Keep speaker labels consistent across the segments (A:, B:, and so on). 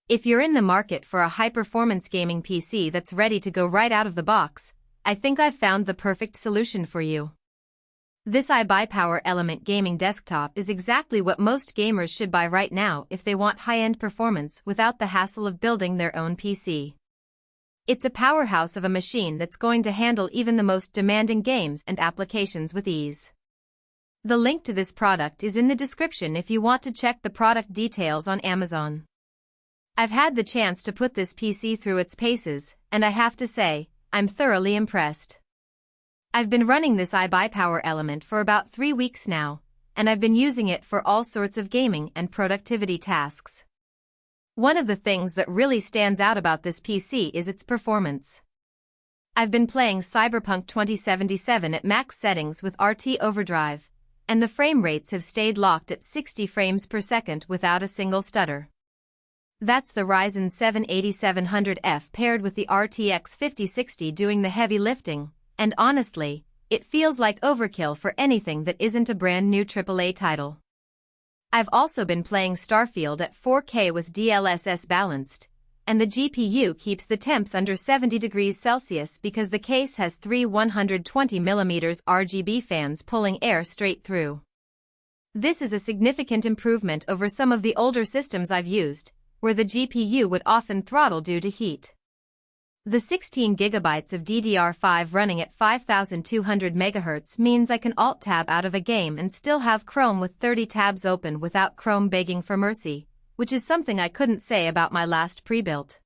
A: If you're in the market for a high-performance gaming PC that's ready to go right out of the box, I think I've found the perfect solution for you. This iBUYPOWER Element gaming desktop is exactly what most gamers should buy right now if they want high-end performance without the hassle of building their own PC. It's a powerhouse of a machine that's going to handle even the most demanding games and applications with ease. The link to this product is in the description if you want to check the product details on Amazon. I've had the chance to put this PC through its paces, and I have to say, I'm thoroughly impressed. I've been running this iBUYPOWER Element for about 3 weeks now, and I've been using it for all sorts of gaming and productivity tasks. One of the things that really stands out about this PC is its performance. I've been playing Cyberpunk 2077 at max settings with RT Overdrive, and the frame rates have stayed locked at 60 frames per second without a single stutter. That's the Ryzen 7 8700F paired with the RTX 5060 doing the heavy lifting, and honestly, it feels like overkill for anything that isn't a brand new AAA title. I've also been playing Starfield at 4K with DLSS balanced, and the GPU keeps the temps under 70 degrees Celsius because the case has 3 120mm RGB fans pulling air straight through. This is a significant improvement over some of the older systems I've used, where the GPU would often throttle due to heat. The 16 GB of DDR5 running at 5200 MHz means I can Alt-Tab out of a game and still have Chrome with 30 tabs open without Chrome begging for mercy, which is something I couldn't say about my last pre-built.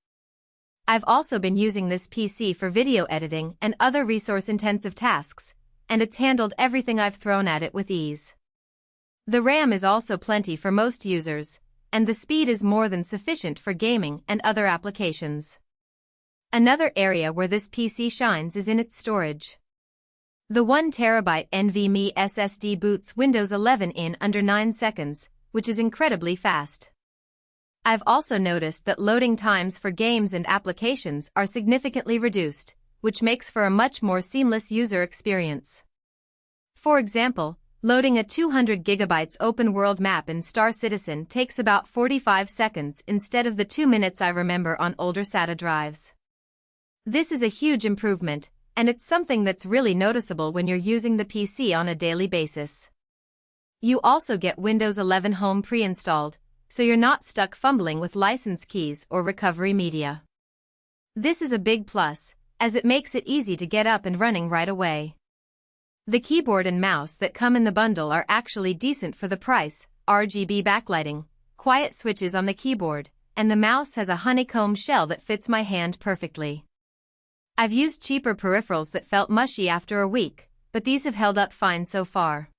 A: I've also been using this PC for video editing and other resource-intensive tasks, and it's handled everything I've thrown at it with ease. The RAM is also plenty for most users, and the speed is more than sufficient for gaming and other applications. Another area where this PC shines is in its storage. The 1TB NVMe SSD boots Windows 11 in under 9 seconds, which is incredibly fast. I've also noticed that loading times for games and applications are significantly reduced, which makes for a much more seamless user experience. For example, loading a 200 GB open-world map in Star Citizen takes about 45 seconds instead of the 2 minutes I remember on older SATA drives. This is a huge improvement, and it's something that's really noticeable when you're using the PC on a daily basis. You also get Windows 11 Home pre-installed, so you're not stuck fumbling with license keys or recovery media. This is a big plus, as it makes it easy to get up and running right away. The keyboard and mouse that come in the bundle are actually decent for the price, RGB backlighting, quiet switches on the keyboard, and the mouse has a honeycomb shell that fits my hand perfectly. I've used cheaper peripherals that felt mushy after a week, but these have held up fine so far.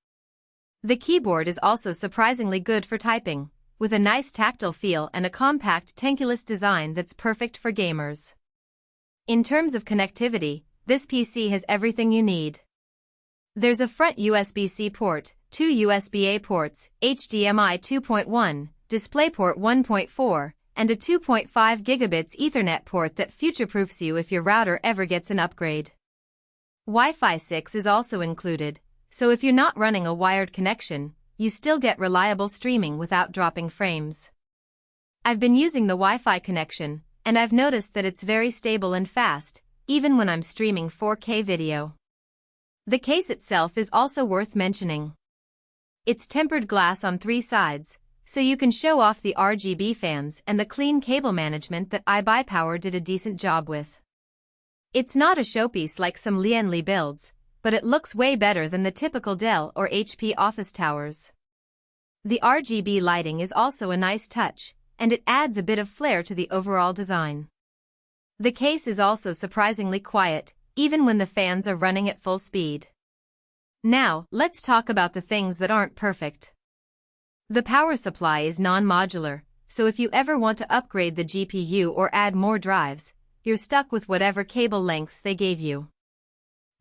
A: The keyboard is also surprisingly good for typing, with a nice tactile feel and a compact tankless design that's perfect for gamers. In terms of connectivity, this PC has everything you need. There's a front USB-C port, 2 USB-A ports, HDMI 2.1, DisplayPort 1.4, and a 2.5 gigabits Ethernet port that future-proofs you if your router ever gets an upgrade. Wi-Fi 6 is also included, so if you're not running a wired connection, you still get reliable streaming without dropping frames. I've been using the Wi-Fi connection, and I've noticed that it's very stable and fast, even when I'm streaming 4K video. The case itself is also worth mentioning. It's tempered glass on 3 sides, so you can show off the RGB fans and the clean cable management that iBUYPOWER did a decent job with. It's not a showpiece like some Lianli builds, but it looks way better than the typical Dell or HP office towers. The RGB lighting is also a nice touch, and it adds a bit of flair to the overall design. The case is also surprisingly quiet, even when the fans are running at full speed. Now, let's talk about the things that aren't perfect. The power supply is non-modular, so if you ever want to upgrade the GPU or add more drives, you're stuck with whatever cable lengths they gave you.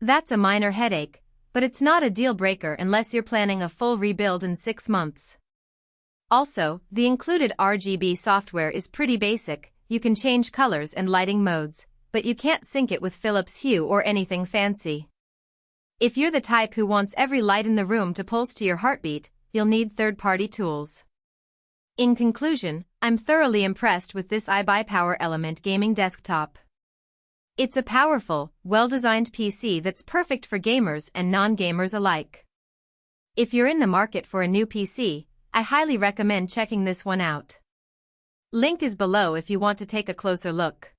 A: That's a minor headache, but it's not a deal breaker unless you're planning a full rebuild in 6 months. Also, the included RGB software is pretty basic. You can change colors and lighting modes, but you can't sync it with Philips Hue or anything fancy. If you're the type who wants every light in the room to pulse to your heartbeat, you'll need third-party tools. In conclusion, I'm thoroughly impressed with this iBUYPOWER Element gaming desktop. It's a powerful, well-designed PC that's perfect for gamers and non-gamers alike. If you're in the market for a new PC, I highly recommend checking this one out. Link is below if you want to take a closer look.